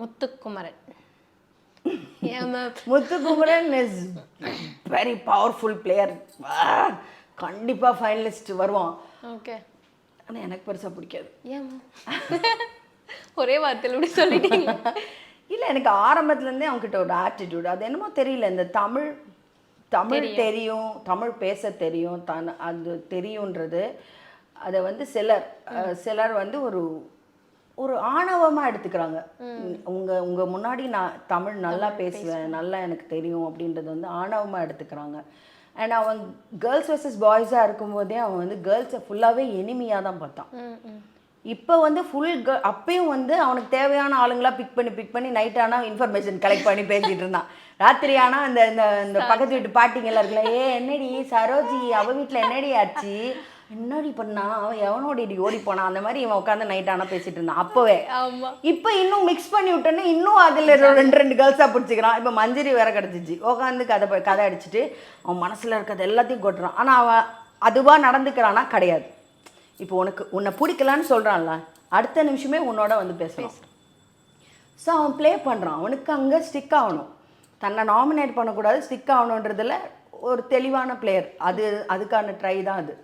Muthukumaran. Muthukumaran is very powerful player. கண்டிப்பாக finalist வருவான். Okay. ஆனால் எனக்கு பெருசாக பிடிக்காது. ஏன் ஒரே வார்த்தையில் இப்படி சொல்லிட்டீங்க? இல்லை, எனக்கு ஆரம்பத்துலேருந்தே அவங்ககிட்ட ஒரு ஆட்டிடியூட், அது என்னமோ தெரியல. இந்த தமிழ் தெரியும், தமிழ் பேச தெரியும், அது தெரியுன்றது அதை வந்து சிலர் வந்து ஒரு ஆணவமாக எடுத்துக்கிறாங்க. உங்கள் முன்னாடி நான் தமிழ் நல்லா பேசுவேன், நல்லா எனக்கு தெரியும் அப்படின்றது வந்து ஆணவமாக எடுத்துக்கிறாங்க. அண்ட் அவன் கேர்ள்ஸ் வர்சஸ் பாய்ஸாக இருக்கும்போதே அவன் வந்து கேர்ள்ஸை ஃபுல்லாகவே எனிமியாக தான் பார்த்தான். இப்போ வந்து அப்பயும் வந்து அவனுக்கு தேவையான ஆளுங்களாக பிக் பண்ணி நைட் ஆனால் இன்ஃபர்மேஷன் கலெக்ட் பண்ணி பேசிகிட்டு இருந்தான். ராத்திரி ஆனால் இந்த பக்கத்து வீட்டு பாட்டிங்கெல்லாம் இருக்குல்ல, என்னடி சரோஜி அவள் வீட்டில் என்னடி ஆச்சு, என்னடி பண்ணா, அவன் எவனோடி ஓடி போனான், அந்த மாதிரி இவன் உட்காந்து நைட் ஆனால் பேசிகிட்டு இருந்தான் அப்போவே. இப்போ இன்னும் மிக்ஸ் பண்ணி விட்டோன்னே இன்னும் அதில் ரெண்டு கேர்ள்ஸாக பிடிச்சிக்கிறான். இப்போ மஞ்சரி வேற கிடச்சிச்சு, உட்காந்து கதை அடிச்சுட்டு அவன் மனசில் இருக்கிறது எல்லாத்தையும் கொட்டுறான். ஆனால் அவன் அதுவாக நடந்துக்கிறானா? கிடையாது. இப்போ உன்னை பிடிக்கலான்னு சொல்கிறான்ல, அடுத்த நிமிஷமே உன்னோட வந்து பேசலாம். ஸோ அவன் ப்ளே பண்ணுறான். அவனுக்கு அங்கே ஸ்டிக் ஆகணும், தன்னை நாமினேட் பண்ணக்கூடாது, ஸ்டிக் ஆகணுன்றதுல ஒரு தெளிவான பிளேயர். அதுக்கான ட்ரை தான் அது.